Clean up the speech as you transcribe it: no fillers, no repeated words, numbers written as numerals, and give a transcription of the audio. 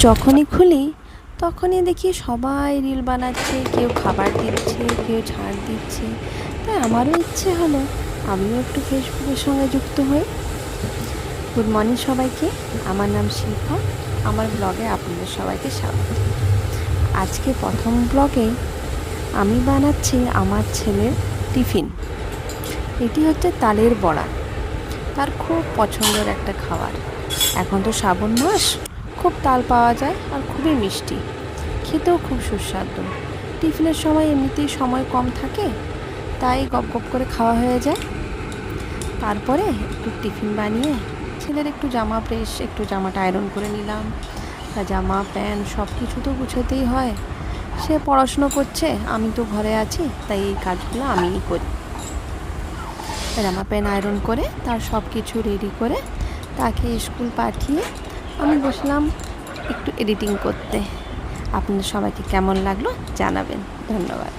যখনই খুলি তখনই দেখি সবাই রিল বানাচ্ছে, কেউ খাবার দিচ্ছে, কেউ ছাড় দিচ্ছে। তাই আমারও ইচ্ছে হলো আমিও একটু ফেসবুকের সঙ্গে যুক্ত হই। গুড মর্নিং সবাইকে, আমার নাম শিল্পা। আমার ব্লগে আপনাদের সবাইকে স্বাগত। আজকে প্রথম ব্লগে আমি বানাচ্ছি আমার ছেলের টিফিন। এটি হচ্ছে তালের বড়া, তার খুব পছন্দের একটা খাবার। এখন তো শ্রাবণ মাস, খুব তাল পাওয়া যায় আর খুবই মিষ্টি, খেতেও খুব সুস্বাদু। টিফিনের সময় এমনিতেই সময় কম থাকে, তাই গপ গপ করে খাওয়া হয়ে যায়। তারপরে একটু টিফিন বানিয়ে ছেলের একটু জামা প্রেস, একটু জামাটা আয়রন করে নিলাম। তা জামা প্যান্ট সব কিছু তো গুছোতেই হয়। সে পড়াশুনো করছে, আমি তো ঘরে আছি, তাই এই কাজগুলো আমিই করি। জামা প্যান্ট আয়রন করে তার সব কিছু রেডি করে তাকে স্কুল পাঠিয়ে আমি বসলাম একটু এডিটিং করতে। আপনাদের সবাইকে কেমন লাগলো জানাবেন। ধন্যবাদ।